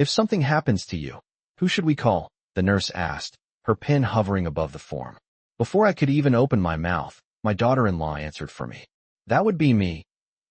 If something happens to you, who should we call? The nurse asked, her pen hovering above the form. Before I could even open my mouth, my daughter-in-law answered for me. That would be me,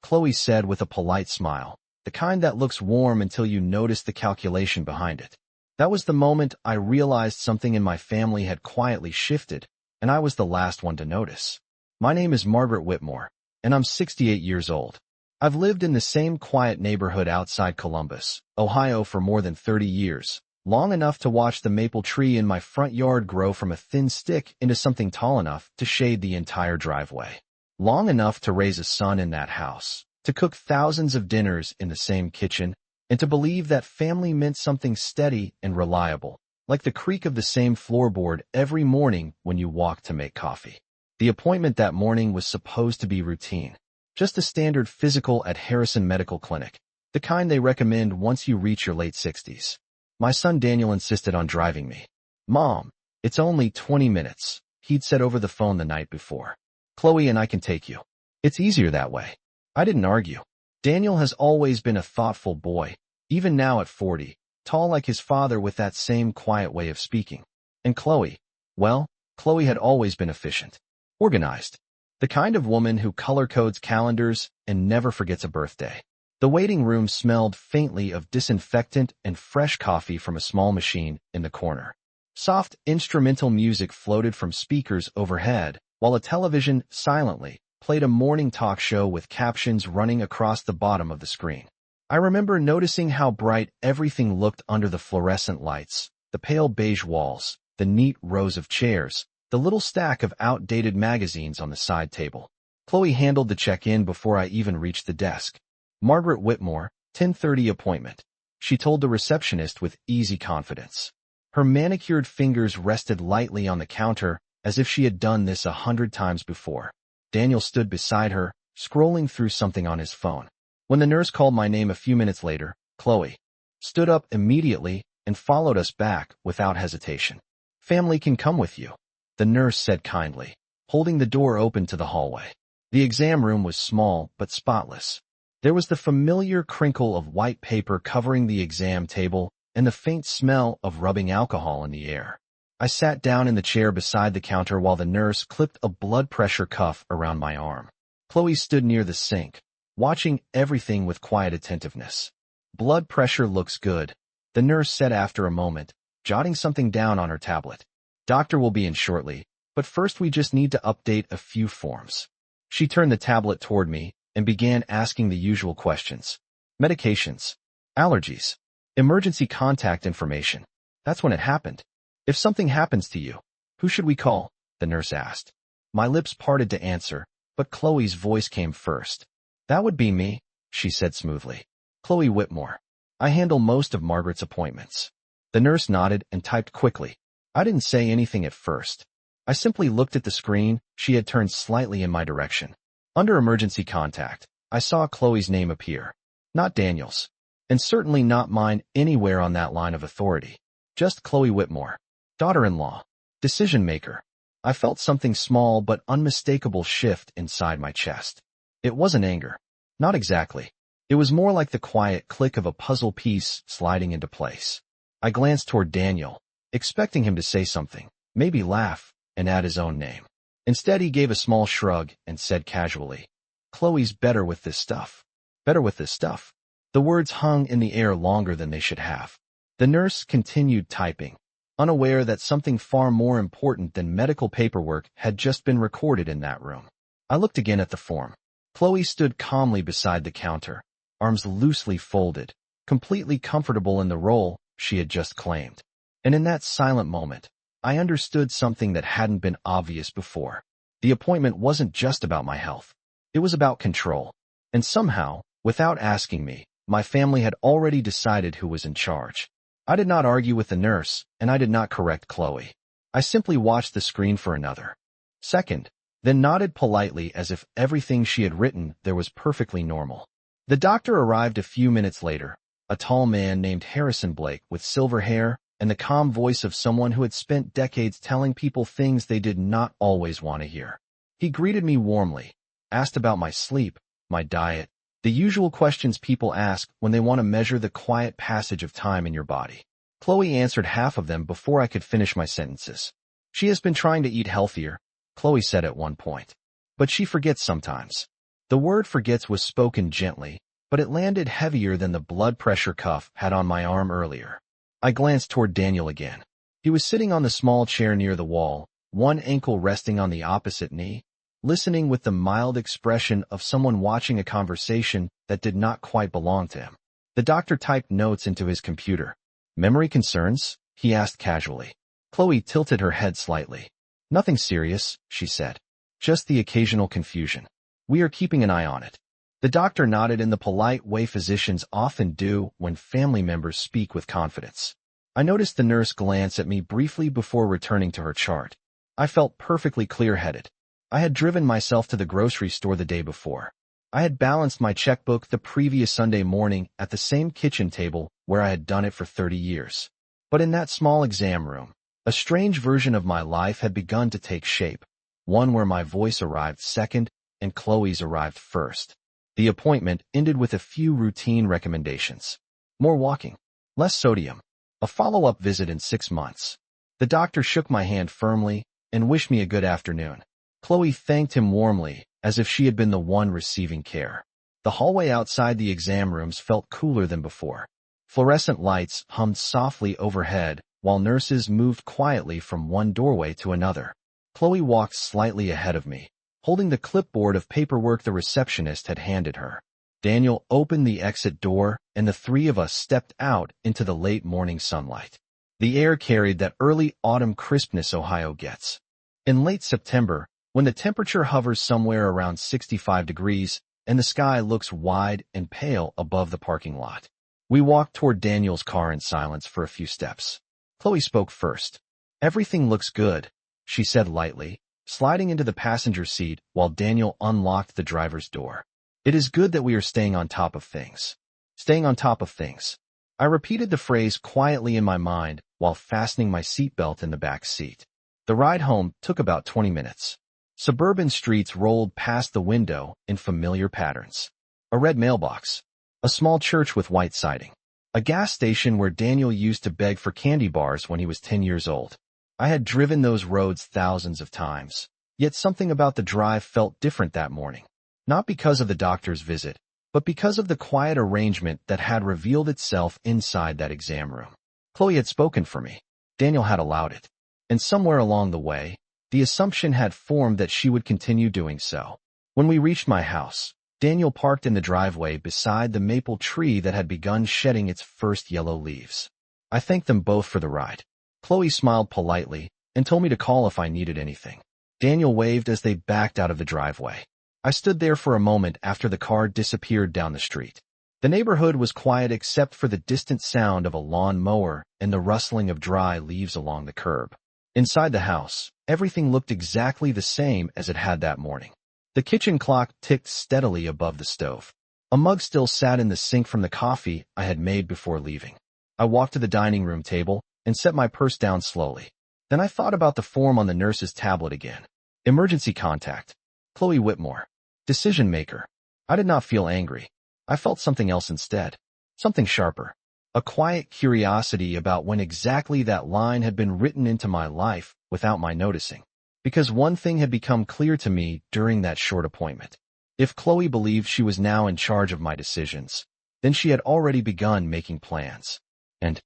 Chloe said with a polite smile, the kind that looks warm until you notice the calculation behind it. That was the moment I realized something in my family had quietly shifted, and I was the last one to notice. My name is Margaret Whitmore, and I'm 68 years old. I've lived in the same quiet neighborhood outside Columbus, Ohio for more than 30 years, long enough to watch the maple tree in my front yard grow from a thin stick into something tall enough to shade the entire driveway. Long enough to raise a son in that house, to cook thousands of dinners in the same kitchen, and to believe that family meant something steady and reliable, like the creak of the same floorboard every morning when you walked to make coffee. The appointment that morning was supposed to be routine, just a standard physical at Harrison Medical Clinic, the kind they recommend once you reach your late 60s. My son Daniel insisted on driving me. Mom, it's only 20 minutes, he'd said over the phone the night before. Chloe and I can take you. It's easier that way. I didn't argue. Daniel has always been a thoughtful boy, even now at 40, tall like his father with that same quiet way of speaking. And Chloe, well, Chloe had always been efficient, organized, the kind of woman who color codes calendars and never forgets a birthday. The waiting room smelled faintly of disinfectant and fresh coffee from a small machine in the corner. Soft instrumental music floated from speakers overhead, while a television silently played a morning talk show with captions running across the bottom of the screen. I remember noticing how bright everything looked under the fluorescent lights, the pale beige walls, the neat rows of chairs, the little stack of outdated magazines on the side table. Chloe handled the check-in before I even reached the desk. Margaret Whitmore, 10:30 appointment, she told the receptionist with easy confidence. Her manicured fingers rested lightly on the counter as if she had done this 100 times before. Daniel stood beside her, scrolling through something on his phone. When the nurse called my name a few minutes later, Chloe stood up immediately and followed us back without hesitation. Family can come with you, the nurse said kindly, holding the door open to the hallway. The exam room was small but spotless. There was the familiar crinkle of white paper covering the exam table and the faint smell of rubbing alcohol in the air. I sat down in the chair beside the counter while the nurse clipped a blood pressure cuff around my arm. Chloe stood near the sink, watching everything with quiet attentiveness. Blood pressure looks good, the nurse said after a moment, jotting something down on her tablet. Doctor will be in shortly, but first we just need to update a few forms. She turned the tablet toward me and began asking the usual questions. Medications, allergies, emergency contact information. That's when it happened. If something happens to you, who should we call? The nurse asked. My lips parted to answer, but Chloe's voice came first. That would be me, she said smoothly. Chloe Whitmore. I handle most of Margaret's appointments. The nurse nodded and typed quickly. I didn't say anything at first. I simply looked at the screen. She had turned slightly in my direction. Under emergency contact, I saw Chloe's name appear. Not Daniel's. And certainly not mine anywhere on that line of authority. Just Chloe Whitmore. Daughter-in-law. Decision maker. I felt something small but unmistakable shift inside my chest. It wasn't anger. Not exactly. It was more like the quiet click of a puzzle piece sliding into place. I glanced toward Daniel, expecting him to say something, maybe laugh, and add his own name. Instead, he gave a small shrug and said casually, Chloe's better with this stuff. Better with this stuff. The words hung in the air longer than they should have. The nurse continued typing, unaware that something far more important than medical paperwork had just been recorded in that room. I looked again at the form. Chloe stood calmly beside the counter, arms loosely folded, completely comfortable in the role she had just claimed. And in that silent moment, I understood something that hadn't been obvious before. The appointment wasn't just about my health. It was about control. And somehow, without asking me, my family had already decided who was in charge. I did not argue with the nurse, and I did not correct Chloe. I simply watched the screen for another second, then nodded politely as if everything she had written there was perfectly normal. The doctor arrived a few minutes later, a tall man named Harrison Blake with silver hair and the calm voice of someone who had spent decades telling people things they did not always want to hear. He greeted me warmly, asked about my sleep, my diet, The usual questions people ask when they want to measure the quiet passage of time in your body. Chloe answered half of them before I could finish my sentences. She has been trying to eat healthier, Chloe said at one point. But she forgets sometimes. The word forgets was spoken gently, but it landed heavier than the blood pressure cuff had on my arm earlier. I glanced toward Daniel again. He was sitting on the small chair near the wall, one ankle resting on the opposite knee, listening with the mild expression of someone watching a conversation that did not quite belong to him. The doctor typed notes into his computer. Memory concerns? He asked casually. Chloe tilted her head slightly. Nothing serious, she said. Just the occasional confusion. We are keeping an eye on it. The doctor nodded in the polite way physicians often do when family members speak with confidence. I noticed the nurse glance at me briefly before returning to her chart. I felt perfectly clear-headed. I had driven myself to the grocery store the day before. I had balanced my checkbook the previous Sunday morning at the same kitchen table where I had done it for 30 years. But in that small exam room, a strange version of my life had begun to take shape, one where my voice arrived second and Chloe's arrived first. The appointment ended with a few routine recommendations. More walking, less sodium, a follow-up visit in 6 months. The doctor shook my hand firmly and wished me a good afternoon. Chloe thanked him warmly, as if she had been the one receiving care. The hallway outside the exam rooms felt cooler than before. Fluorescent lights hummed softly overhead, while nurses moved quietly from one doorway to another. Chloe walked slightly ahead of me, holding the clipboard of paperwork the receptionist had handed her. Daniel opened the exit door, and the three of us stepped out into the late morning sunlight. The air carried that early autumn crispness Ohio gets. In late September, when the temperature hovers somewhere around 65 degrees and the sky looks wide and pale above the parking lot. We walked toward Daniel's car in silence for a few steps. Chloe spoke first. Everything looks good, she said lightly, sliding into the passenger seat while Daniel unlocked the driver's door. It is good that we are staying on top of things. Staying on top of things. I repeated the phrase quietly in my mind while fastening my seatbelt in the back seat. The ride home took about 20 minutes. Suburban streets rolled past the window in familiar patterns. A red mailbox. A small church with white siding. A gas station where Daniel used to beg for candy bars when he was 10 years old. I had driven those roads thousands of times, yet something about the drive felt different that morning. Not because of the doctor's visit, but because of the quiet arrangement that had revealed itself inside that exam room. Chloe had spoken for me. Daniel had allowed it. And somewhere along the way, the assumption had formed that she would continue doing so. When we reached my house, Daniel parked in the driveway beside the maple tree that had begun shedding its first yellow leaves. I thanked them both for the ride. Chloe smiled politely and told me to call if I needed anything. Daniel waved as they backed out of the driveway. I stood there for a moment after the car disappeared down the street. The neighborhood was quiet except for the distant sound of a lawn mower and the rustling of dry leaves along the curb. Inside the house, everything looked exactly the same as it had that morning. The kitchen clock ticked steadily above the stove. A mug still sat in the sink from the coffee I had made before leaving. I walked to the dining room table and set my purse down slowly. Then I thought about the form on the nurse's tablet again. Emergency contact. Chloe Whitmore. Decision maker. I did not feel angry. I felt something else instead. Something sharper. A quiet curiosity about when exactly that line had been written into my life without my noticing. Because one thing had become clear to me during that short appointment. If Chloe believed she was now in charge of my decisions, then she had already begun making plans. And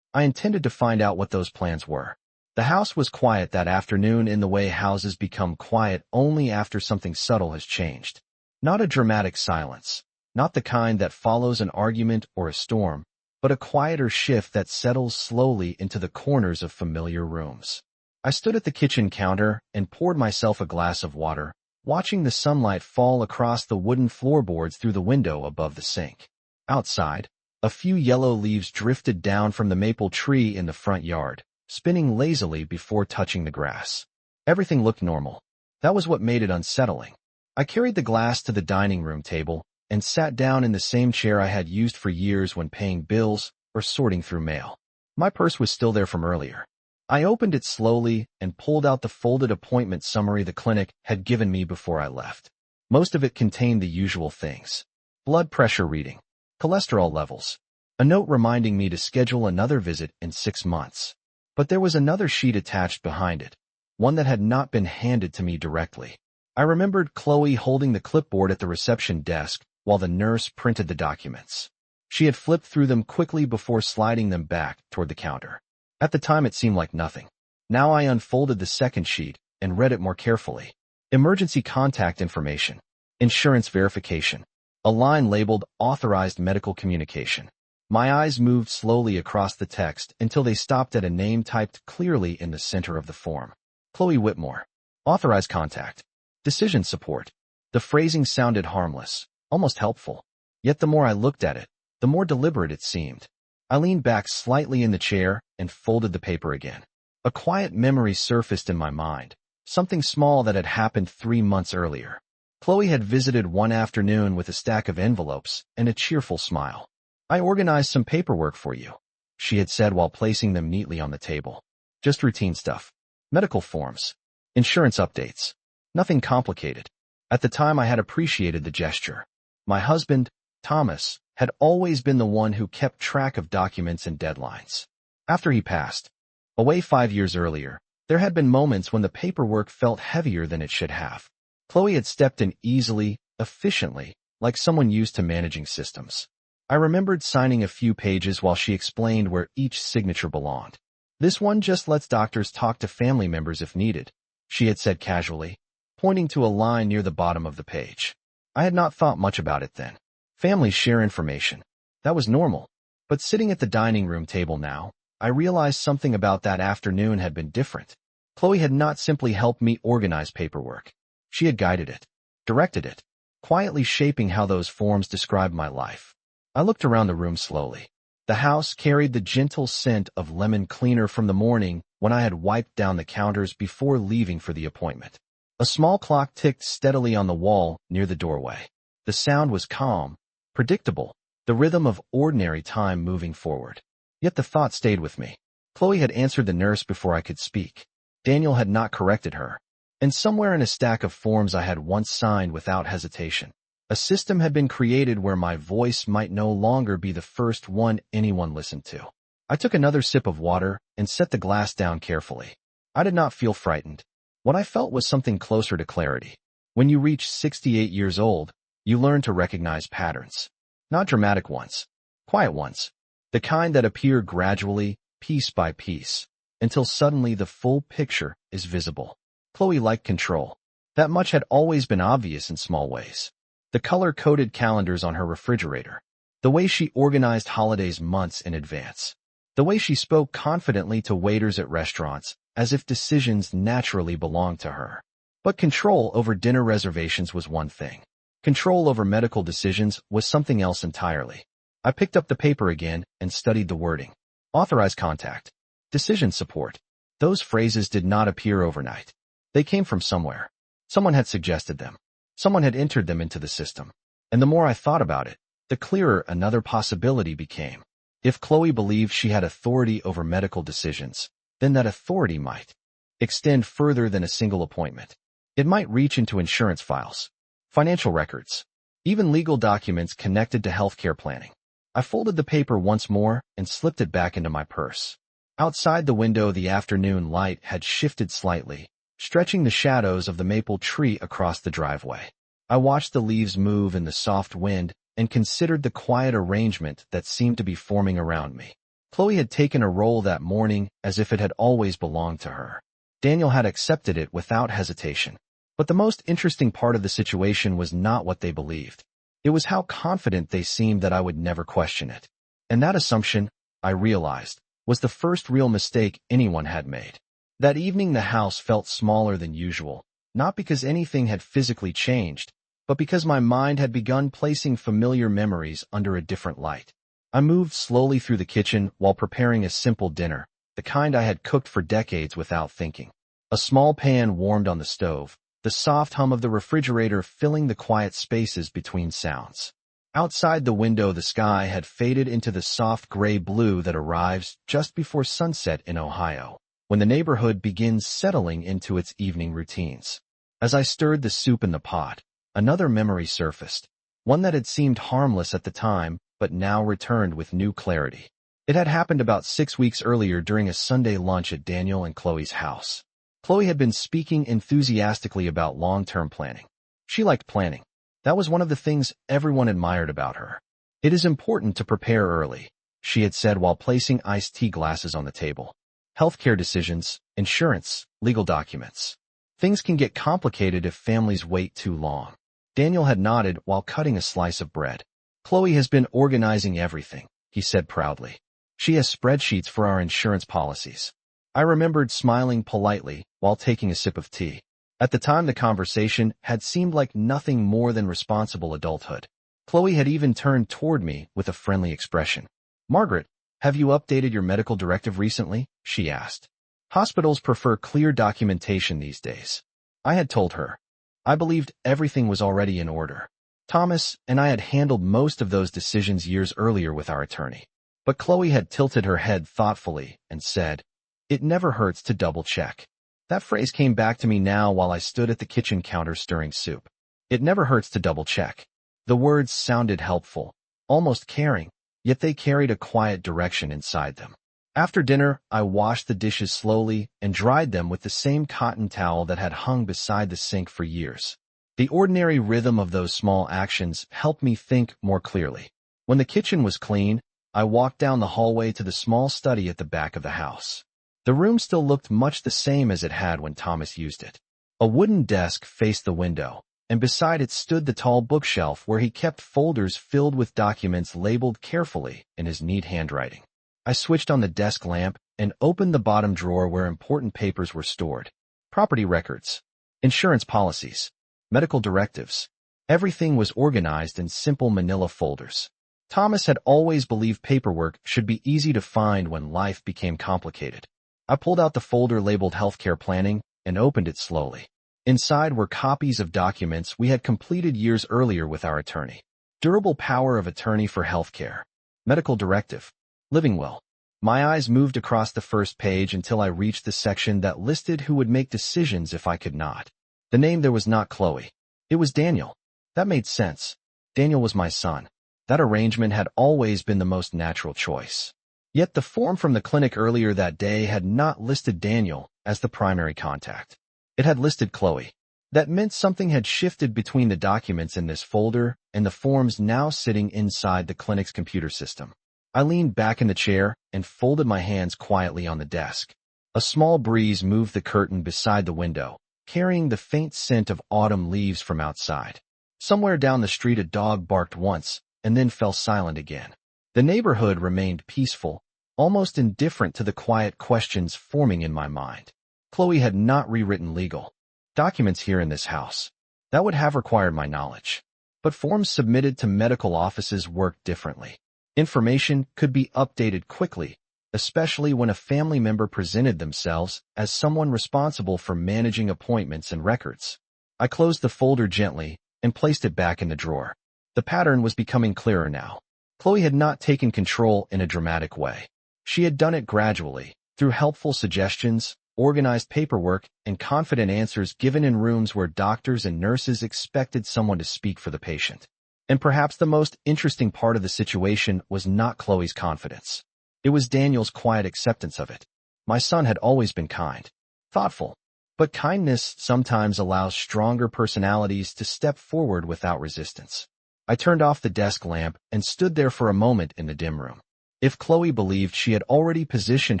I intended to find out what those plans were. The house was quiet that afternoon in the way houses become quiet only after something subtle has changed. Not a dramatic silence, not the kind that follows an argument or a storm, but a quieter shift that settles slowly into the corners of familiar rooms. I stood at the kitchen counter and poured myself a glass of water, watching the sunlight fall across the wooden floorboards through the window above the sink. Outside, a few yellow leaves drifted down from the maple tree in the front yard, spinning lazily before touching the grass. Everything looked normal. That was what made it unsettling. I carried the glass to the dining room table and sat down in the same chair I had used for years when paying bills or sorting through mail. My purse was still there from earlier. I opened it slowly and pulled out the folded appointment summary the clinic had given me before I left. Most of it contained the usual things. blood pressure reading, cholesterol levels, a note reminding me to schedule another visit in 6 months. But there was another sheet attached behind it, one that had not been handed to me directly. I remembered Chloe holding the clipboard at the reception desk while the nurse printed the documents. She had flipped through them quickly before sliding them back toward the counter. At the time it seemed like nothing. Now I unfolded the second sheet and read it more carefully. Emergency contact information, insurance verification, a line labeled authorized medical communication. My eyes moved slowly across the text until they stopped at a name typed clearly in the center of the form. Chloe Whitmore. Authorized contact. Decision support. The phrasing sounded harmless, almost helpful. Yet the more I looked at it, the more deliberate it seemed. I leaned back slightly in the chair and folded the paper again. A quiet memory surfaced in my mind, something small that had happened 3 months earlier. Chloe had visited one afternoon with a stack of envelopes and a cheerful smile. "I organized some paperwork for you," she had said while placing them neatly on the table. "Just routine stuff. Medical forms. Insurance updates. Nothing complicated." At the time I had appreciated the gesture. My husband, Thomas, had always been the one who kept track of documents and deadlines. After he passed away 5 years earlier, there had been moments when the paperwork felt heavier than it should have. Chloe had stepped in easily, efficiently, like someone used to managing systems. I remembered signing a few pages while she explained where each signature belonged. "This one just lets doctors talk to family members if needed," she had said casually, pointing to a line near the bottom of the page. I had not thought much about it then. Families share information. That was normal. But sitting at the dining room table now, I realized something about that afternoon had been different. Chloe had not simply helped me organize paperwork. She had guided it, directed it, quietly shaping how those forms described my life. I looked around the room slowly. The house carried the gentle scent of lemon cleaner from the morning when I had wiped down the counters before leaving for the appointment. A small clock ticked steadily on the wall near the doorway. The sound was calm, predictable, the rhythm of ordinary time moving forward. Yet the thought stayed with me. Chloe had answered the nurse before I could speak. Daniel had not corrected her. And somewhere in a stack of forms I had once signed without hesitation, a system had been created where my voice might no longer be the first one anyone listened to. I took another sip of water and set the glass down carefully. I did not feel frightened. What I felt was something closer to clarity. When you reach 68 years old, you learn to recognize patterns. Not dramatic ones, quiet ones. The kind that appear gradually, piece by piece, until suddenly the full picture is visible. Chloe liked control. That much had always been obvious in small ways. The color-coded calendars on her refrigerator. The way she organized holidays months in advance. The way she spoke confidently to waiters at restaurants, as if decisions naturally belonged to her. But control over dinner reservations was one thing. Control over medical decisions was something else entirely. I picked up the paper again and studied the wording. Authorized contact. Decision support. Those phrases did not appear overnight. They came from somewhere. Someone had suggested them. Someone had entered them into the system. And the more I thought about it, the clearer another possibility became. If Chloe believed she had authority over medical decisions, then that authority might extend further than a single appointment. It might reach into insurance files, financial records, even legal documents connected to healthcare planning. I folded the paper once more and slipped it back into my purse. Outside the window, the afternoon light had shifted slightly, stretching the shadows of the maple tree across the driveway. I watched the leaves move in the soft wind and considered the quiet arrangement that seemed to be forming around me. Chloe had taken a role that morning as if it had always belonged to her. Daniel had accepted it without hesitation. But the most interesting part of the situation was not what they believed. It was how confident they seemed that I would never question it. And that assumption, I realized, was the first real mistake anyone had made. That evening the house felt smaller than usual, not because anything had physically changed, but because my mind had begun placing familiar memories under a different light. I moved slowly through the kitchen while preparing a simple dinner, the kind I had cooked for decades without thinking. A small pan warmed on the stove, the soft hum of the refrigerator filling the quiet spaces between sounds. Outside the window, the sky had faded into the soft gray blue that arrives just before sunset in Ohio, when the neighborhood begins settling into its evening routines. As I stirred the soup in the pot, another memory surfaced. one that had seemed harmless at the time, but now returned with new clarity. It had happened about 6 weeks earlier during a Sunday lunch at Daniel and Chloe's house. Chloe had been speaking enthusiastically about long-term planning. She liked planning. That was one of the things everyone admired about her. It is important to prepare early, she had said while placing iced tea glasses on the table. Healthcare decisions, insurance, legal documents. Things can get complicated if families wait too long. Daniel had nodded while cutting a slice of bread. Chloe has been organizing everything, he said proudly. She has spreadsheets for our insurance policies. I remembered smiling politely while taking a sip of tea. At the time, the conversation had seemed like nothing more than responsible adulthood. Chloe had even turned toward me with a friendly expression. Margaret, have you updated your medical directive recently? She asked. Hospitals prefer clear documentation these days. I had told her. I believed everything was already in order. Thomas and I had handled most of those decisions years earlier with our attorney. But Chloe had tilted her head thoughtfully and said, "It never hurts to double-check." That phrase came back to me now while I stood at the kitchen counter stirring soup. It never hurts to double-check. The words sounded helpful, almost caring, yet they carried a quiet direction inside them. After dinner, I washed the dishes slowly and dried them with the same cotton towel that had hung beside the sink for years. The ordinary rhythm of those small actions helped me think more clearly. When the kitchen was clean, I walked down the hallway to the small study at the back of the house. The room still looked much the same as it had when Thomas used it. A wooden desk faced the window, and beside it stood the tall bookshelf where he kept folders filled with documents labeled carefully in his neat handwriting. I switched on the desk lamp and opened the bottom drawer where important papers were stored. Property records, insurance policies, medical directives. Everything was organized in simple manila folders. Thomas had always believed paperwork should be easy to find when life became complicated. I pulled out the folder labeled healthcare planning and opened it slowly. Inside were copies of documents we had completed years earlier with our attorney. Durable power of attorney for healthcare. Medical directive. Living will. My eyes moved across the first page until I reached the section that listed who would make decisions if I could not. The name there was not Chloe. It was Daniel. That made sense. Daniel was my son. That arrangement had always been the most natural choice. Yet the form from the clinic earlier that day had not listed Daniel as the primary contact. It had listed Chloe. That meant something had shifted between the documents in this folder and the forms now sitting inside the clinic's computer system. I leaned back in the chair and folded my hands quietly on the desk. A small breeze moved the curtain beside the window, carrying the faint scent of autumn leaves from outside. Somewhere down the street a dog barked once and then fell silent again. The neighborhood remained peaceful, almost indifferent to the quiet questions forming in my mind. Chloe had not rewritten legal documents here in this house. That would have required my knowledge. But forms submitted to medical offices worked differently. Information could be updated quickly, especially when a family member presented themselves as someone responsible for managing appointments and records. I closed the folder gently and placed it back in the drawer. The pattern was becoming clearer now. Chloe had not taken control in a dramatic way. She had done it gradually, through helpful suggestions, organized paperwork, and confident answers given in rooms where doctors and nurses expected someone to speak for the patient. And perhaps the most interesting part of the situation was not Chloe's confidence. It was Daniel's quiet acceptance of it. My son had always been kind, thoughtful, but kindness sometimes allows stronger personalities to step forward without resistance. I turned off the desk lamp and stood there for a moment in the dim room. If Chloe believed she had already positioned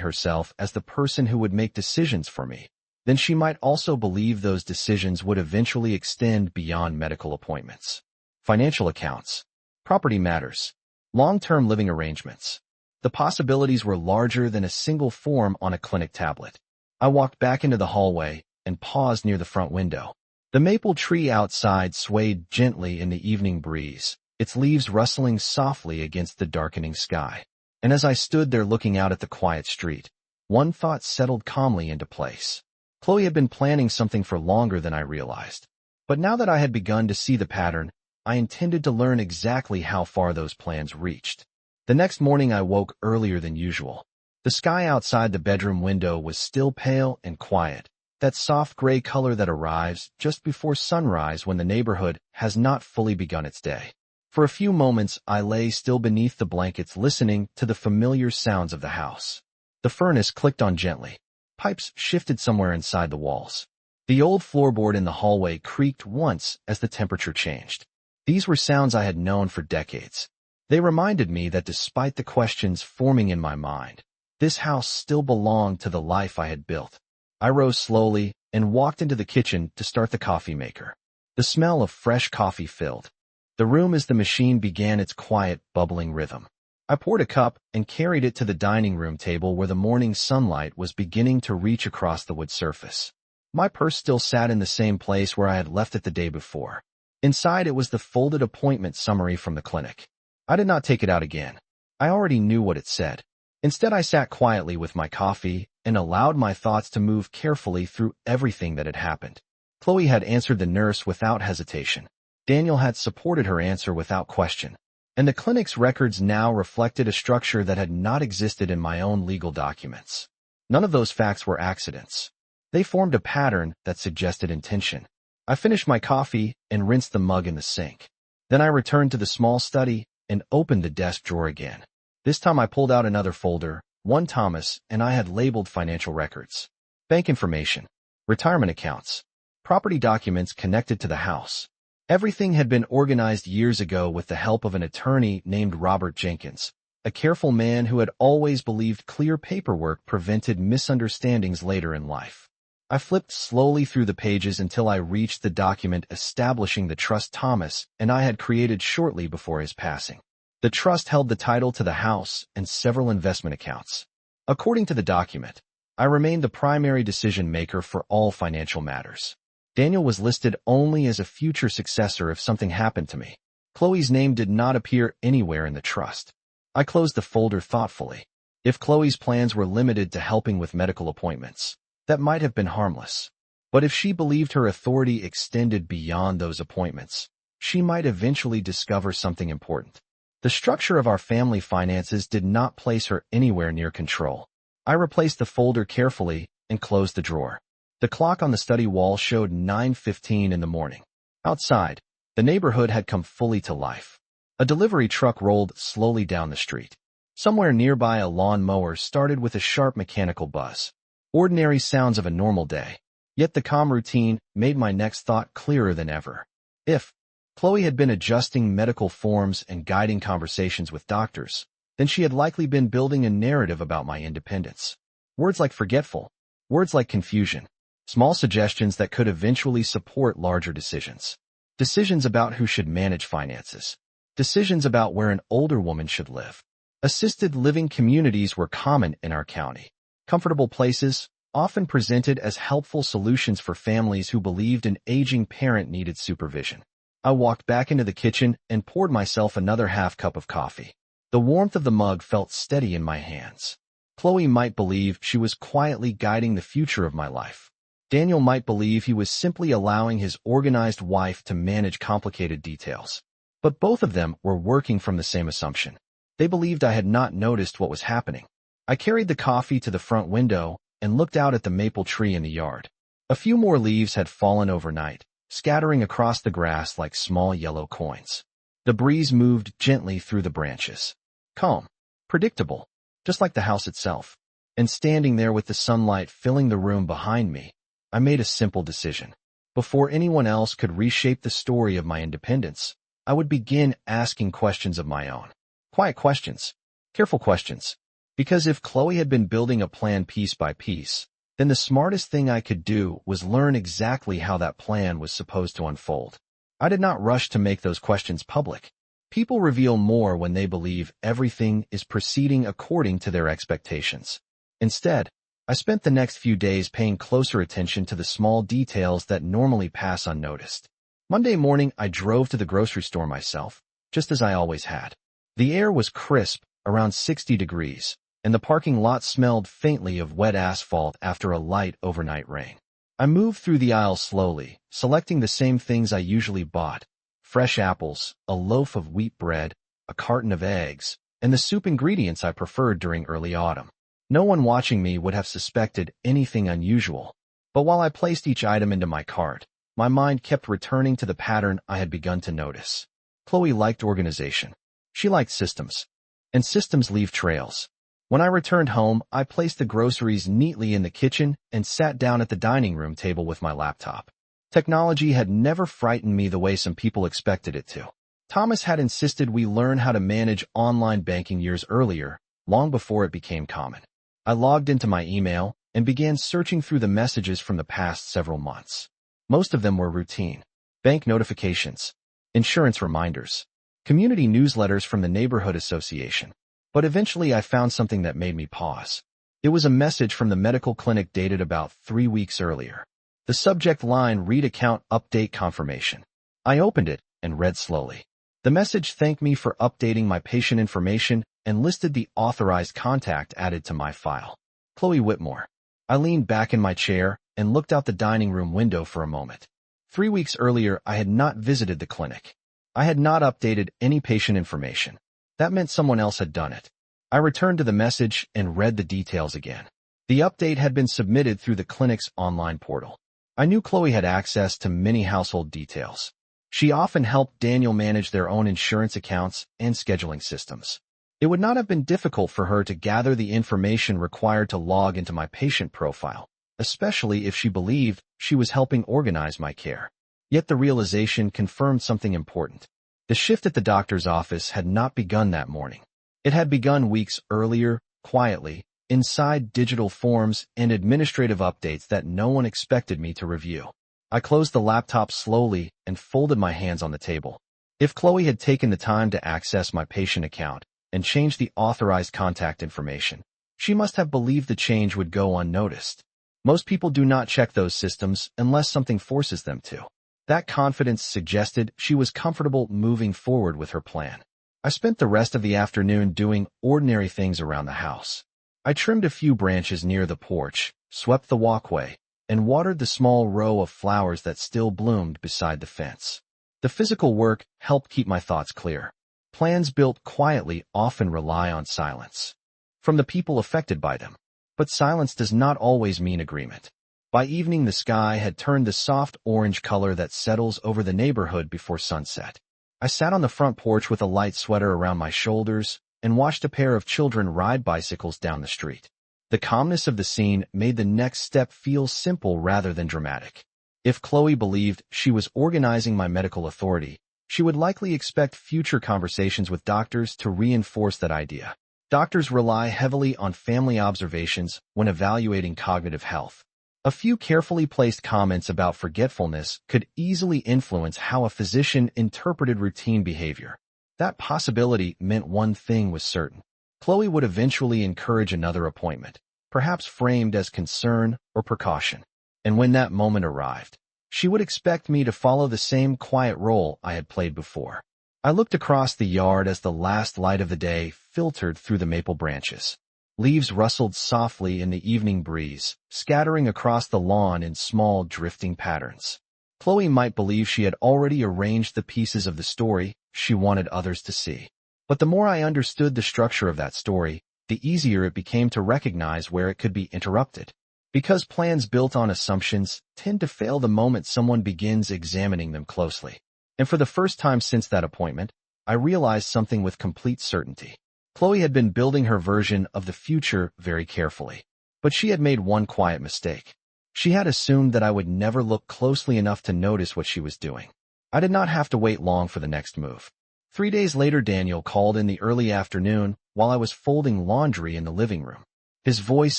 herself as the person who would make decisions for me, then she might also believe those decisions would eventually extend beyond medical appointments. Financial accounts, property matters, long-term living arrangements. The possibilities were larger than a single form on a clinic tablet. I walked back into the hallway and paused near the front window. The maple tree outside swayed gently in the evening breeze, its leaves rustling softly against the darkening sky. And as I stood there looking out at the quiet street, one thought settled calmly into place. Chloe had been planning something for longer than I realized. But now that I had begun to see the pattern, I intended to learn exactly how far those plans reached. The next morning I woke earlier than usual. The sky outside the bedroom window was still pale and quiet, that soft gray color that arrives just before sunrise when the neighborhood has not fully begun its day. For a few moments, I lay still beneath the blankets listening to the familiar sounds of the house. The furnace clicked on gently. Pipes shifted somewhere inside the walls. The old floorboard in the hallway creaked once as the temperature changed. These were sounds I had known for decades. They reminded me that despite the questions forming in my mind, this house still belonged to the life I had built. I rose slowly and walked into the kitchen to start the coffee maker. The smell of fresh coffee filled the room as the machine began its quiet, bubbling rhythm. I poured a cup and carried it to the dining room table where the morning sunlight was beginning to reach across the wood surface. My purse still sat in the same place where I had left it the day before. Inside it was the folded appointment summary from the clinic. I did not take it out again. I already knew what it said. Instead, I sat quietly with my coffee and allowed my thoughts to move carefully through everything that had happened. Chloe had answered the nurse without hesitation. Daniel had supported her answer without question. And the clinic's records now reflected a structure that had not existed in my own legal documents. None of those facts were accidents. They formed a pattern that suggested intention. I finished my coffee and rinsed the mug in the sink. Then I returned to the small study and opened the desk drawer again. This time I pulled out another folder, one Thomas, and I had labeled financial records, bank information, retirement accounts, property documents connected to the house. Everything had been organized years ago with the help of an attorney named Robert Jenkins, a careful man who had always believed clear paperwork prevented misunderstandings later in life. I flipped slowly through the pages until I reached the document establishing the trust Thomas and I had created shortly before his passing. The trust held the title to the house and several investment accounts. According to the document, I remained the primary decision maker for all financial matters. Daniel was listed only as a future successor if something happened to me. Chloe's name did not appear anywhere in the trust. I closed the folder thoughtfully. If Chloe's plans were limited to helping with medical appointments, that might have been harmless. But if she believed her authority extended beyond those appointments, she might eventually discover something important. The structure of our family finances did not place her anywhere near control. I replaced the folder carefully and closed the drawer. The clock on the study wall showed 9:15 in the morning. Outside, the neighborhood had come fully to life. A delivery truck rolled slowly down the street. Somewhere nearby, a lawn mower started with a sharp mechanical buzz. Ordinary sounds of a normal day. Yet the calm routine made my next thought clearer than ever. If Chloe had been adjusting medical forms and guiding conversations with doctors, then she had likely been building a narrative about my independence. Words like forgetful, words like confusion, small suggestions that could eventually support larger decisions. Decisions about who should manage finances. Decisions about where an older woman should live. Assisted living communities were common in our county. Comfortable places, often presented as helpful solutions for families who believed an aging parent needed supervision. I walked back into the kitchen and poured myself another half cup of coffee. The warmth of the mug felt steady in my hands. Chloe might believe she was quietly guiding the future of my life. Daniel might believe he was simply allowing his organized wife to manage complicated details. But both of them were working from the same assumption. They believed I had not noticed what was happening. I carried the coffee to the front window and looked out at the maple tree in the yard. A few more leaves had fallen overnight, scattering across the grass like small yellow coins. The breeze moved gently through the branches. Calm, predictable, just like the house itself. And standing there with the sunlight filling the room behind me, I made a simple decision. Before anyone else could reshape the story of my independence, I would begin asking questions of my own. Quiet questions, careful questions. Because if Chloe had been building a plan piece by piece, then the smartest thing I could do was learn exactly how that plan was supposed to unfold. I did not rush to make those questions public. People reveal more when they believe everything is proceeding according to their expectations. Instead, I spent the next few days paying closer attention to the small details that normally pass unnoticed. Monday morning, I drove to the grocery store myself, just as I always had. The air was crisp, around 60 degrees, and the parking lot smelled faintly of wet asphalt after a light overnight rain. I moved through the aisle slowly, selecting the same things I usually bought: fresh apples, a loaf of wheat bread, a carton of eggs, and the soup ingredients I preferred during early autumn. No one watching me would have suspected anything unusual, but while I placed each item into my cart, my mind kept returning to the pattern I had begun to notice. Chloe liked organization. She liked systems. And systems leave trails. When I returned home, I placed the groceries neatly in the kitchen and sat down at the dining room table with my laptop. Technology had never frightened me the way some people expected it to. Thomas had insisted we learn how to manage online banking years earlier, long before it became common. I logged into my email and began searching through the messages from the past several months. Most of them were routine. Bank notifications, insurance reminders, community newsletters from the neighborhood association. But eventually I found something that made me pause. It was a message from the medical clinic dated about 3 weeks earlier. The subject line read account update confirmation. I opened it and read slowly. The message thanked me for updating my patient information and listed the authorized contact added to my file. Chloe Whitmore. I leaned back in my chair and looked out the dining room window for a moment. 3 weeks earlier, I had not visited the clinic. I had not updated any patient information. That meant someone else had done it. I returned to the message and read the details again. The update had been submitted through the clinic's online portal. I knew Chloe had access to many household details. She often helped Daniel manage their own insurance accounts and scheduling systems. It would not have been difficult for her to gather the information required to log into my patient profile, especially if she believed she was helping organize my care. Yet the realization confirmed something important. The shift at the doctor's office had not begun that morning. It had begun weeks earlier, quietly, inside digital forms and administrative updates that no one expected me to review. I closed the laptop slowly and folded my hands on the table. If Chloe had taken the time to access my patient account and change the authorized contact information, she must have believed the change would go unnoticed. Most people do not check those systems unless something forces them to. That confidence suggested she was comfortable moving forward with her plan. I spent the rest of the afternoon doing ordinary things around the house. I trimmed a few branches near the porch, swept the walkway, and watered the small row of flowers that still bloomed beside the fence. The physical work helped keep my thoughts clear. Plans built quietly often rely on silence from the people affected by them. But silence does not always mean agreement. By evening, the sky had turned the soft orange color that settles over the neighborhood before sunset. I sat on the front porch with a light sweater around my shoulders and watched a pair of children ride bicycles down the street. The calmness of the scene made the next step feel simple rather than dramatic. If Chloe believed she was organizing my medical authority, she would likely expect future conversations with doctors to reinforce that idea. Doctors rely heavily on family observations when evaluating cognitive health. A few carefully placed comments about forgetfulness could easily influence how a physician interpreted routine behavior. That possibility meant one thing was certain. Chloe would eventually encourage another appointment, perhaps framed as concern or precaution. And when that moment arrived, she would expect me to follow the same quiet role I had played before. I looked across the yard as the last light of the day filtered through the maple branches. Leaves rustled softly in the evening breeze, scattering across the lawn in small drifting patterns. Chloe might believe she had already arranged the pieces of the story she wanted others to see. But the more I understood the structure of that story, the easier it became to recognize where it could be interrupted. Because plans built on assumptions tend to fail the moment someone begins examining them closely. And for the first time since that appointment, I realized something with complete certainty. Chloe had been building her version of the future very carefully. But she had made one quiet mistake. She had assumed that I would never look closely enough to notice what she was doing. I did not have to wait long for the next move. 3 days later, Daniel called in the early afternoon while I was folding laundry in the living room. His voice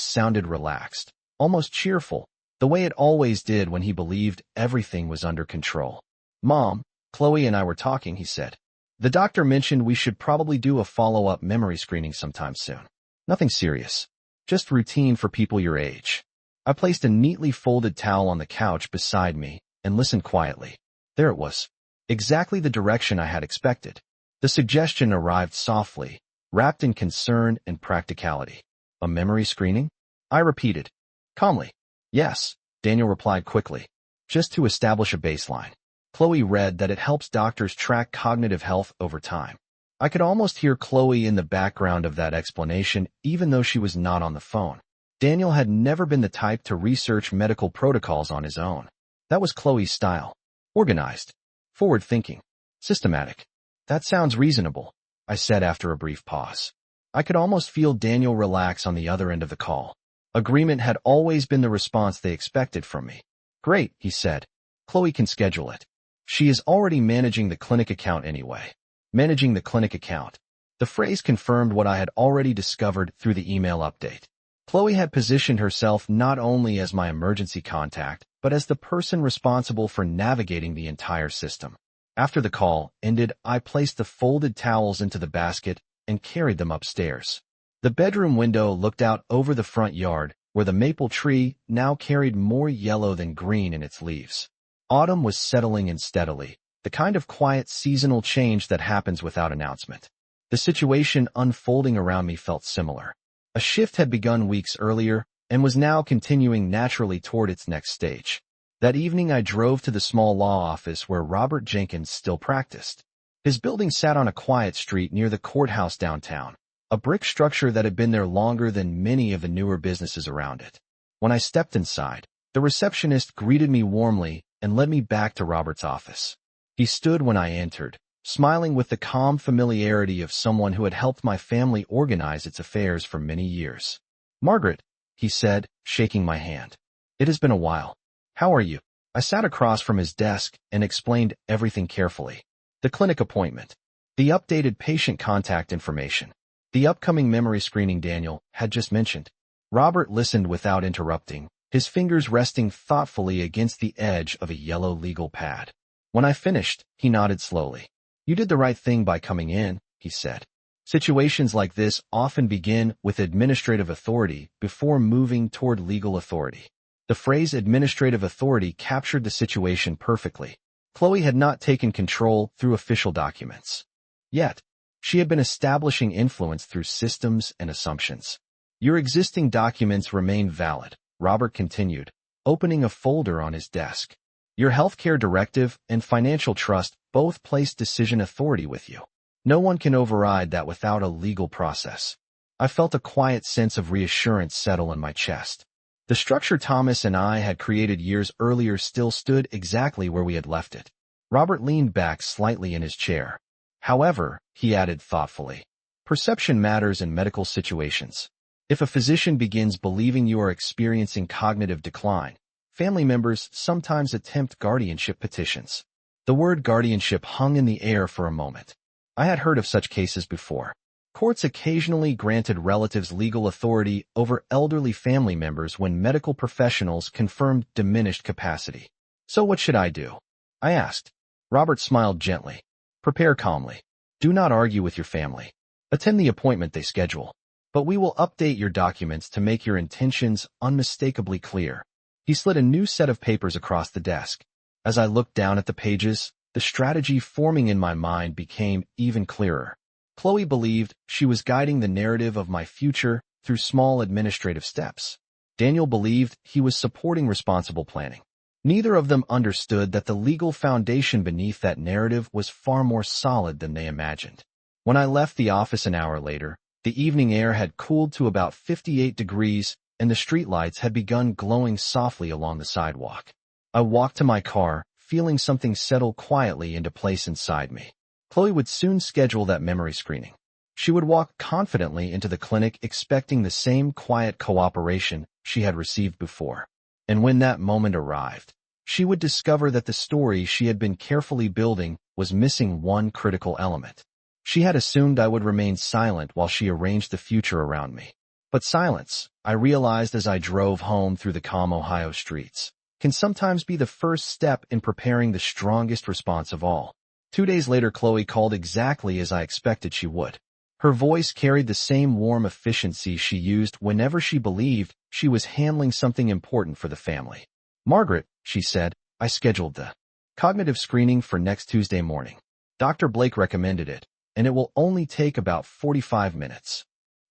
sounded relaxed, almost cheerful, the way it always did when he believed everything was under control. "Mom, Chloe and I were talking," he said. "The doctor mentioned we should probably do a follow-up memory screening sometime soon. Nothing serious, just routine for people your age." I placed a neatly folded towel on the couch beside me and listened quietly. There it was, exactly the direction I had expected. The suggestion arrived softly, wrapped in concern and practicality. "A memory screening?" I repeated, calmly. "Yes," Daniel replied quickly, "just to establish a baseline." Chloe read that it helps doctors track cognitive health over time. I could almost hear Chloe in the background of that explanation, even though she was not on the phone. Daniel had never been the type to research medical protocols on his own. That was Chloe's style. Organized, forward-thinking, systematic. That sounds reasonable, I said after a brief pause. I could almost feel Daniel relax on the other end of the call. Agreement had always been the response they expected from me. Great, he said. Chloe can schedule it. She is already managing the clinic account anyway. Managing the clinic account. The phrase confirmed what I had already discovered through the email update. Chloe had positioned herself not only as my emergency contact, but as the person responsible for navigating the entire system. After the call ended, I placed the folded towels into the basket and carried them upstairs. The bedroom window looked out over the front yard, where the maple tree now carried more yellow than green in its leaves. Autumn was settling in steadily, the kind of quiet seasonal change that happens without announcement. The situation unfolding around me felt similar. A shift had begun weeks earlier and was now continuing naturally toward its next stage. That evening I drove to the small law office where Robert Jenkins still practiced. His building sat on a quiet street near the courthouse downtown, a brick structure that had been there longer than many of the newer businesses around it. When I stepped inside, the receptionist greeted me warmly and led me back to Robert's office. He stood when I entered, smiling with the calm familiarity of someone who had helped my family organize its affairs for many years. "Margaret," he said, shaking my hand. "It has been a while. How are you?" I sat across from his desk and explained everything carefully. The clinic appointment, the updated patient contact information, the upcoming memory screening Daniel had just mentioned. Robert listened without interrupting, his fingers resting thoughtfully against the edge of a yellow legal pad. When I finished, he nodded slowly. "You did the right thing by coming in," he said. "Situations like this often begin with administrative authority before moving toward legal authority." The phrase administrative authority captured the situation perfectly. Chloe had not taken control through official documents. Yet, she had been establishing influence through systems and assumptions. "Your existing documents remain valid," Robert continued, opening a folder on his desk. "Your healthcare directive and financial trust both place decision authority with you. No one can override that without a legal process." I felt a quiet sense of reassurance settle in my chest. The structure Thomas and I had created years earlier still stood exactly where we had left it. Robert leaned back slightly in his chair. "However," he added thoughtfully, "perception matters in medical situations. If a physician begins believing you are experiencing cognitive decline, family members sometimes attempt guardianship petitions." The word guardianship hung in the air for a moment. I had heard of such cases before. Courts occasionally granted relatives legal authority over elderly family members when medical professionals confirmed diminished capacity. "So what should I do?" I asked. Robert smiled gently. "Prepare calmly. Do not argue with your family. Attend the appointment they schedule. But we will update your documents to make your intentions unmistakably clear." He slid a new set of papers across the desk. As I looked down at the pages, the strategy forming in my mind became even clearer. Chloe believed she was guiding the narrative of my future through small administrative steps. Daniel believed he was supporting responsible planning. Neither of them understood that the legal foundation beneath that narrative was far more solid than they imagined. When I left the office an hour later, the evening air had cooled to about 58 degrees and the streetlights had begun glowing softly along the sidewalk. I walked to my car, feeling something settle quietly into place inside me. Chloe would soon schedule that memory screening. She would walk confidently into the clinic expecting the same quiet cooperation she had received before. And when that moment arrived, she would discover that the story she had been carefully building was missing one critical element. She had assumed I would remain silent while she arranged the future around me. But silence, I realized as I drove home through the calm Ohio streets, can sometimes be the first step in preparing the strongest response of all. 2 days later, Chloe called exactly as I expected she would. Her voice carried the same warm efficiency she used whenever she believed she was handling something important for the family. "Margaret," she said, "I scheduled the cognitive screening for next Tuesday morning. Dr. Blake recommended it, and it will only take about 45 minutes.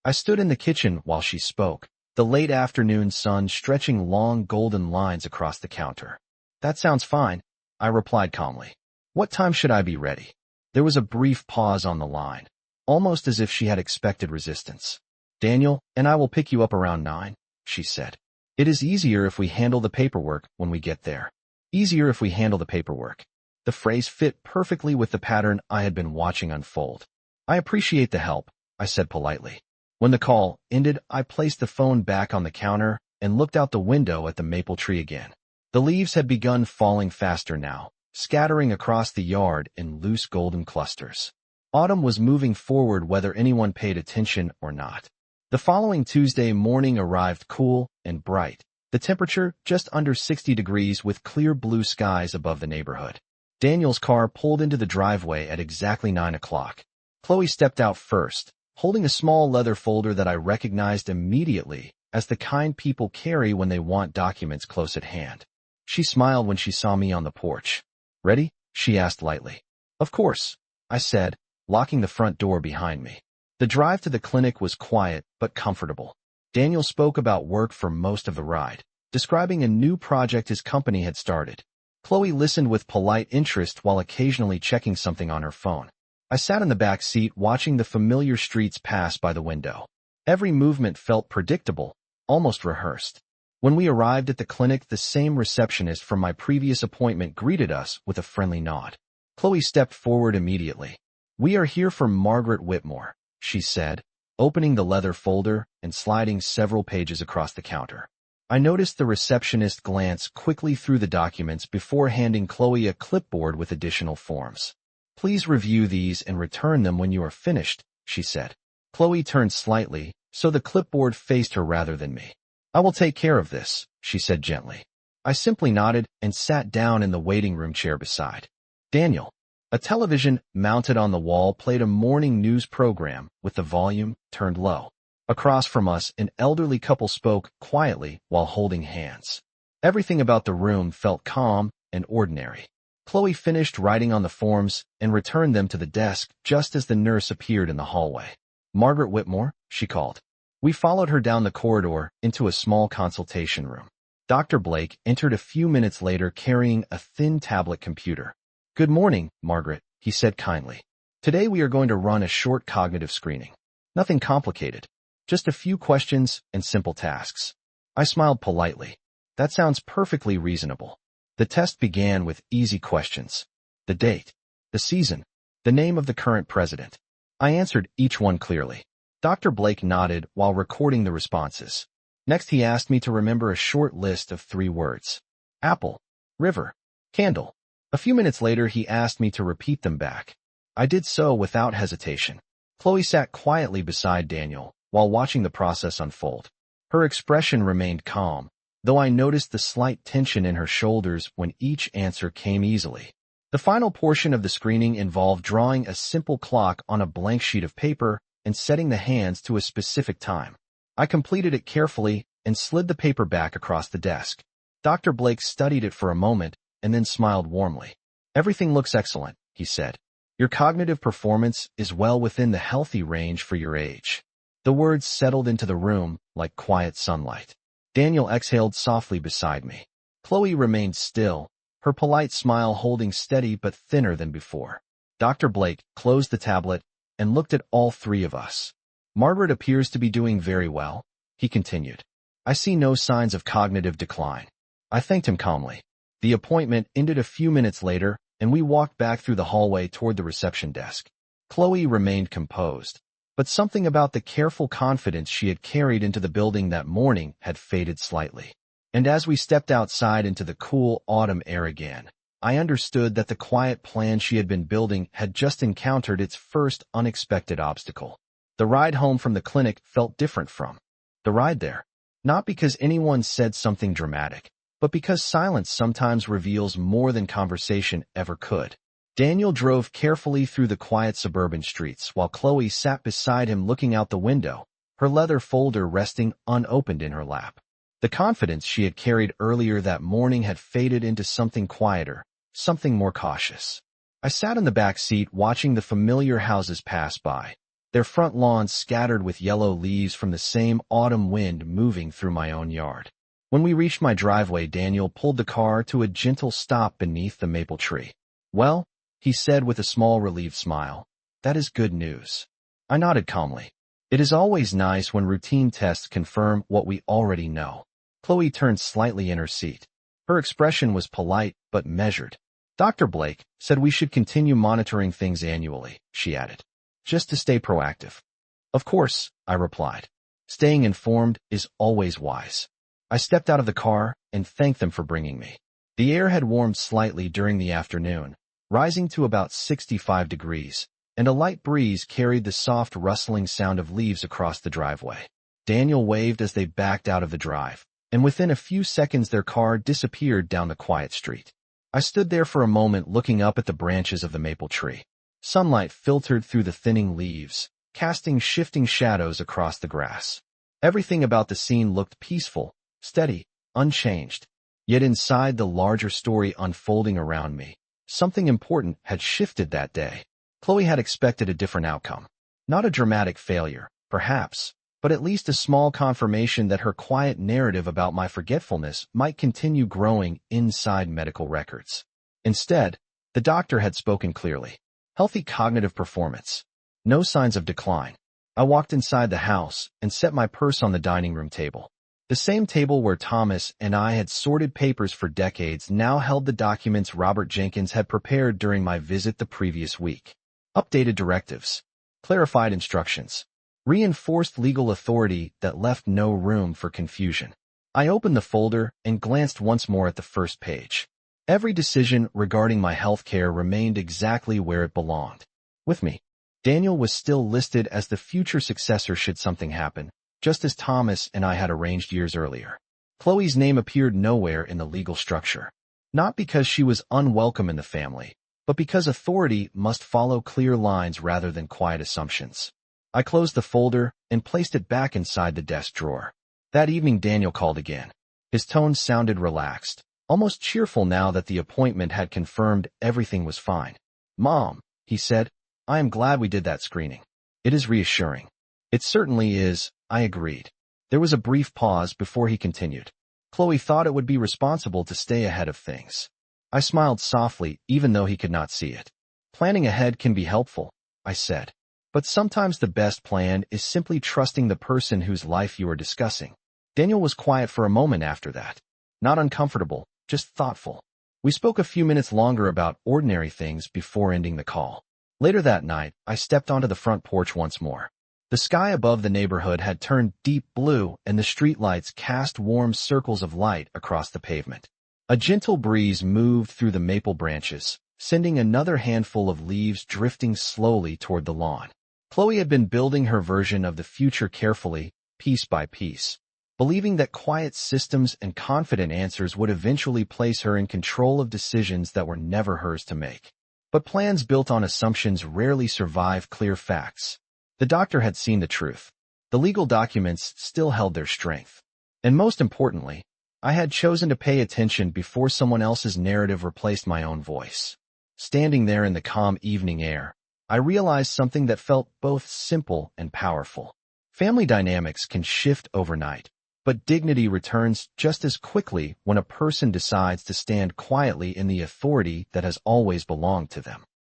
I stood in the kitchen while she spoke, the late afternoon sun stretching long golden lines across the counter. "That sounds fine," I replied calmly. "What time should I be ready?" There was a brief pause on the line, almost as if she had expected resistance. "Daniel and I will pick you up around 9, she said. "It is easier if we handle the paperwork when we get there." "Easier if we handle the paperwork." The phrase fit perfectly with the pattern I had been watching unfold. I appreciate the help, I said politely. When the call ended, I placed the phone back on the counter and looked out the window at the maple tree again. The leaves had begun falling faster now, scattering across the yard in loose golden clusters. Autumn was moving forward whether anyone paid attention or not. The following Tuesday morning arrived cool and bright, the temperature just under 60 degrees with clear blue skies above the neighborhood. Daniel's car pulled into the driveway at exactly 9 o'clock. Chloe stepped out first, holding a small leather folder that I recognized immediately as the kind people carry when they want documents close at hand. She smiled when she saw me on the porch. "Ready?" she asked lightly. "Of course," I said, locking the front door behind me. The drive to the clinic was quiet but comfortable. Daniel spoke about work for most of the ride, describing a new project his company had started. Chloe listened with polite interest while occasionally checking something on her phone. I sat in the back seat watching the familiar streets pass by the window. Every movement felt predictable, almost rehearsed. When we arrived at the clinic, the same receptionist from my previous appointment greeted us with a friendly nod. Chloe stepped forward immediately. "We are here for Margaret Whitmore," she said, opening the leather folder and sliding several pages across the counter. I noticed the receptionist glance quickly through the documents before handing Chloe a clipboard with additional forms. "Please review these and return them when you are finished," she said. Chloe turned slightly, so the clipboard faced her rather than me. "I will take care of this," she said gently. I simply nodded and sat down in the waiting room chair beside Daniel. A television mounted on the wall played a morning news program with the volume turned low. Across from us, an elderly couple spoke quietly while holding hands. Everything about the room felt calm and ordinary. Chloe finished writing on the forms and returned them to the desk just as the nurse appeared in the hallway. "Margaret Whitmore," she called. We followed her down the corridor into a small consultation room. Dr. Blake entered a few minutes later carrying a thin tablet computer. "Good morning, Margaret," he said kindly. "Today we are going to run a short cognitive screening. Nothing complicated. Just a few questions and simple tasks." I smiled politely. "That sounds perfectly reasonable." The test began with easy questions. The date, the season, the name of the current president. I answered each one clearly. Dr. Blake nodded while recording the responses. Next he asked me to remember a short list of 3 words. Apple, river, candle. A few minutes later he asked me to repeat them back. I did so without hesitation. Chloe sat quietly beside Daniel while watching the process unfold. Her expression remained calm, though I noticed the slight tension in her shoulders when each answer came easily. The final portion of the screening involved drawing a simple clock on a blank sheet of paper and setting the hands to a specific time. I completed it carefully and slid the paper back across the desk. Dr. Blake studied it for a moment and then smiled warmly. "Everything looks excellent," he said. "Your cognitive performance is well within the healthy range for your age." The words settled into the room like quiet sunlight. Daniel exhaled softly beside me. Chloe remained still, her polite smile holding steady but thinner than before. Dr. Blake closed the tablet and looked at all 3 of us. "Margaret appears to be doing very well," he continued. "I see no signs of cognitive decline." I thanked him calmly. The appointment ended a few minutes later, and we walked back through the hallway toward the reception desk. Chloe remained composed, but something about the careful confidence she had carried into the building that morning had faded slightly. And as we stepped outside into the cool autumn air again, I understood that the quiet plan she had been building had just encountered its first unexpected obstacle. The ride home from the clinic felt different from the ride there, not because anyone said something dramatic, but because silence sometimes reveals more than conversation ever could. Daniel drove carefully through the quiet suburban streets while Chloe sat beside him looking out the window, her leather folder resting unopened in her lap. The confidence she had carried earlier that morning had faded into something quieter, something more cautious. I sat in the back seat watching the familiar houses pass by, their front lawns scattered with yellow leaves from the same autumn wind moving through my own yard. When we reached my driveway, Daniel pulled the car to a gentle stop beneath the maple tree. "Well," he said with a small relieved smile, "that is good news." I nodded calmly. It is always nice when routine tests confirm what we already know. Chloe turned slightly in her seat. Her expression was polite but measured. Dr. Blake said we should continue monitoring things annually, she added, just to stay proactive. Of course, I replied. Staying informed is always wise. I stepped out of the car and thanked them for bringing me. The air had warmed slightly during the afternoon, rising to about 65 degrees, and a light breeze carried the soft rustling sound of leaves across the driveway. Daniel waved as they backed out of the drive, and within a few seconds their car disappeared down the quiet street. I stood there for a moment looking up at the branches of the maple tree. Sunlight filtered through the thinning leaves, casting shifting shadows across the grass. Everything about the scene looked peaceful, steady, unchanged. Yet inside the larger story unfolding around me, something important had shifted that day. Chloe had expected a different outcome. Not a dramatic failure, perhaps, but at least a small confirmation that her quiet narrative about my forgetfulness might continue growing inside medical records. Instead, the doctor had spoken clearly. Healthy cognitive performance. No signs of decline. I walked inside the house and set my purse on the dining room table. The same table where Thomas and I had sorted papers for decades now held the documents Robert Jenkins had prepared during my visit the previous week. Updated directives. Clarified instructions. Reinforced legal authority that left no room for confusion. I opened the folder and glanced once more at the first page. Every decision regarding my health care remained exactly where it belonged. With me. Daniel was still listed as the future successor should something happen, just as Thomas and I had arranged years earlier. Chloe's name appeared nowhere in the legal structure. Not because she was unwelcome in the family, but because authority must follow clear lines rather than quiet assumptions. I closed the folder and placed it back inside the desk drawer. That evening Daniel called again. His tone sounded relaxed, almost cheerful now that the appointment had confirmed everything was fine. "Mom," he said, "I am glad we did that screening. It is reassuring." "It certainly is," I agreed. There was a brief pause before he continued. "Chloe thought it would be responsible to stay ahead of things." I smiled softly, even though he could not see it. "Planning ahead can be helpful," I said. "But sometimes the best plan is simply trusting the person whose life you are discussing." Daniel was quiet for a moment after that. Not uncomfortable, just thoughtful. We spoke a few minutes longer about ordinary things before ending the call. Later that night, I stepped onto the front porch once more. The sky above the neighborhood had turned deep blue, and the streetlights cast warm circles of light across the pavement. A gentle breeze moved through the maple branches, sending another handful of leaves drifting slowly toward the lawn. Chloe had been building her version of the future carefully, piece by piece, believing that quiet systems and confident answers would eventually place her in control of decisions that were never hers to make. But plans built on assumptions rarely survive clear facts. The doctor had seen the truth. The legal documents still held their strength. And most importantly, I had chosen to pay attention before someone else's narrative replaced my own voice. Standing there in the calm evening air, I realized something that felt both simple and powerful. Family dynamics can shift overnight, but dignity returns just as quickly when a person decides to stand quietly in the authority that has always belonged to them.